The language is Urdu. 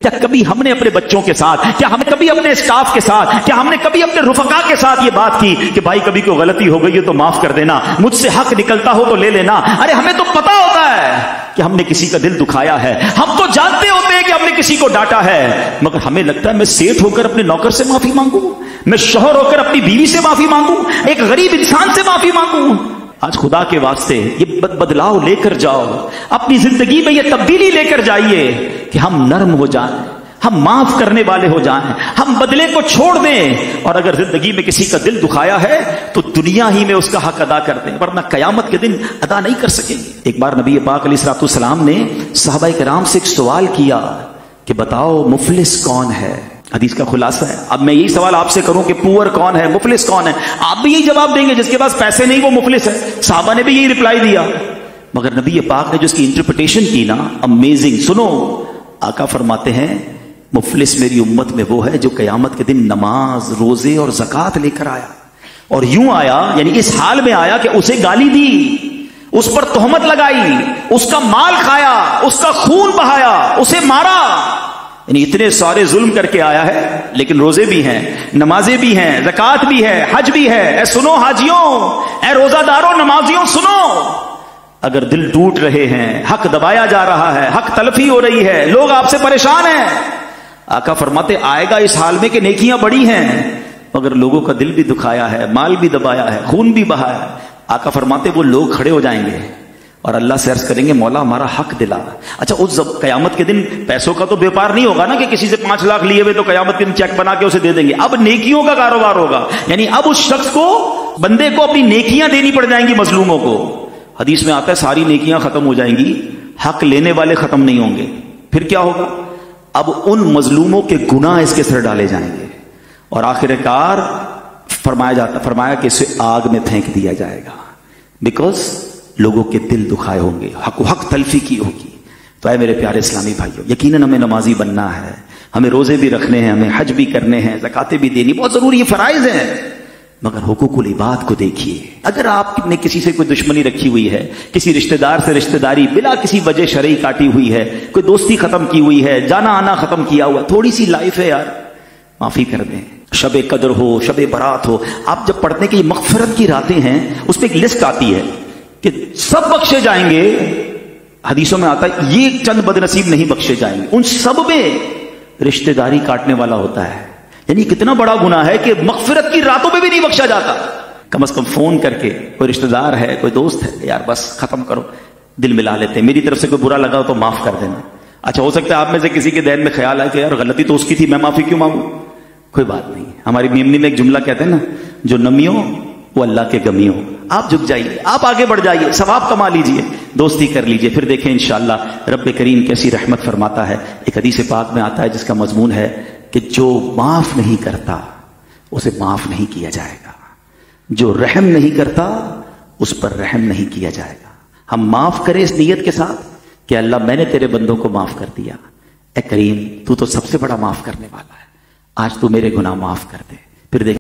کیا کبھی ہم نے اپنے بچوں کے ساتھ، کیا ہم نے کبھی اپنے اسٹاف کے ساتھ، کیا ہم نے کبھی اپنے رفقا کے ساتھ یہ بات کی کہ بھائی کبھی کوئی غلطی ہو گئی ہے تو معاف کر دینا، مجھ سے حق نکلتا ہو تو لے لینا؟ ارے ہمیں تو پتا ہوتا ہے کہ ہم نے کسی کا دل دکھایا ہے، ہم تو جانتے ہوتے ہیں کہ ہم نے کسی کو ڈانٹا ہے، مگر ہمیں لگتا ہے میں سیٹ ہو کر اپنے نوکر سے معافی مانگوں، میں شوہر ہو کر اپنی بیوی سے معافی مانگوں، ایک غریب انسان سے معافی مانگوں۔ آج خدا کے واسطے یہ بدلاؤ لے کر جاؤ، اپنی زندگی میں یہ تبدیلی لے کر جائیے کہ ہم نرم ہو جائیں، ہم معاف کرنے والے ہو جائیں، ہم بدلے کو چھوڑ دیں، اور اگر زندگی میں کسی کا دل دکھایا ہے تو دنیا ہی میں اس کا حق ادا کر دیں، ورنہ قیامت کے دن ادا نہیں کر سکیں گے۔ ایک بار نبی پاک علیہ الصلوۃ والسلام نے صحابہ کرام سے ایک سوال کیا کہ بتاؤ مفلس کون ہے؟ حدیث کا خلاصہ ہے۔ اب میں یہی سوال آپ سے کروں کہ پور کون ہے، مفلس کون ہے؟ آپ بھی یہی جواب دیں گے، جس کے پاس پیسے نہیں وہ مفلس ہے۔ صحابہ نے بھی یہی رپلائی دیا، مگر نبی پاک نے جو اس کی انٹرپریٹیشن کی نا، امیزنگ۔ سنو، آقا فرماتے ہیں مفلس میری امت میں وہ ہے جو قیامت کے دن نماز، روزے اور زکوٰۃ لے کر آیا، اور یوں آیا، یعنی اس حال میں آیا کہ اسے گالی دی، اس پر تہمت لگائی، اس کا مال کھایا، اس کا خون بہایا، اسے مارا، یعنی اتنے سارے ظلم کر کے آیا ہے، لیکن روزے بھی ہیں، نمازیں بھی ہیں، زکوٰۃ بھی ہے، حج بھی ہے۔ اے سنو حاجیوں، اے روزہ داروں، نمازیوں، سنو، اگر دل ٹوٹ رہے ہیں، حق دبایا جا رہا ہے، حق تلفی ہو رہی ہے، لوگ آپ سے پریشان ہیں، آقا فرماتے آئے گا اس حال میں کہ نیکیاں بڑی ہیں مگر لوگوں کا دل بھی دکھایا ہے، مال بھی دبایا ہے، خون بھی بہایا ہے۔ آقا فرماتے وہ لوگ کھڑے ہو جائیں گے اور اللہ سے عرض کریں گے مولا ہمارا حق دلا۔ اچھا، اس قیامت کے دن پیسوں کا تو بیپار نہیں ہوگا نا کہ کسی سے 5 لاکھ لیے ہوئے تو قیامت کے دن چیک بنا کے اسے دے دیں گے، اب نیکیوں کا کاروبار ہوگا، یعنی اب اس شخص کو، بندے کو اپنی نیکیاں دینی پڑ جائیں گی مظلوموں کو۔ حدیث میں آتا ہے ساری نیکیاں ختم ہو جائیں گی، حق لینے والے ختم نہیں ہوں گے، پھر کیا ہوگا؟ اب ان مظلوموں کے گناہ اس کے سر ڈالے جائیں گے، اور آخر کار فرمایا کہ اسے آگ میں پھینک دیا جائے گا، بیکاز لوگوں کے دل دکھائے ہوں گے، حق تلفی کی ہوگی۔ تو اے میرے پیارے اسلامی بھائیوں، یقیناً ہمیں نمازی بننا ہے، ہمیں روزے بھی رکھنے ہیں، ہمیں حج بھی کرنے ہیں، زکاتیں بھی دینی بہت ضروری، یہ فرائض ہیں، مگر حقوق العباد کو دیکھیے۔ اگر آپ نے کسی سے کوئی دشمنی رکھی ہوئی ہے، کسی رشتہ دار سے رشتہ داری بلا کسی وجہ شرعی کاٹی ہوئی ہے، کوئی دوستی ختم کی ہوئی ہے، جانا آنا ختم کیا ہوا، تھوڑی سی لائف ہے یار، معافی کر دیں۔ شب قدر ہو، شب برات ہو، آپ جب پڑھتے ہیں کہ یہ مغفرت کی راتیں ہیں، اس پہ ایک لسٹ آتی ہے کہ سب بخشے جائیں گے، حدیثوں میں آتا ہے یہ چند بد نصیب نہیں بخشے جائیں گے، ان سب میں رشتہ داری کاٹنے والا ہوتا ہے۔ یعنی کتنا بڑا گناہ ہے کہ مغفرت کی راتوں میں بھی نہیں بخشا جاتا۔ کم از کم فون کر کے کوئی رشتہ دار ہے، کوئی دوست ہے، یار بس ختم کرو، دل ملا لیتے ہیں، میری طرف سے کوئی برا لگا ہو تو معاف کر دینا۔ اچھا، ہو سکتا ہے آپ میں سے کسی کے ذہن میں خیال آئے کہ یار غلطی تو اس کی تھی، میں معافی کیوں مانگوں؟ کوئی بات نہیں، ہماری میمنی میں ایک جملہ کہتے ہیں نا، جو نمیوں وہ اللہ کے گمیوں۔ آپ جھک جائیے، آپ آگے بڑھ جائیے، ثواب کما لیجئے، دوستی کر لیجئے، پھر دیکھیں انشاءاللہ رب کریم کیسی رحمت فرماتا ہے۔ ایک حدیث پاک میں آتا ہے جس کا مضمون ہے کہ جو معاف نہیں کرتا اسے معاف نہیں کیا جائے گا، جو رحم نہیں کرتا اس پر رحم نہیں کیا جائے گا۔ ہم معاف کریں اس نیت کے ساتھ کہ اللہ میں نے تیرے بندوں کو معاف کر دیا، اے کریم تو سب سے بڑا معاف کرنے والا ہے، آج تو میرے گناہ معاف کر دے، پھر دیکھ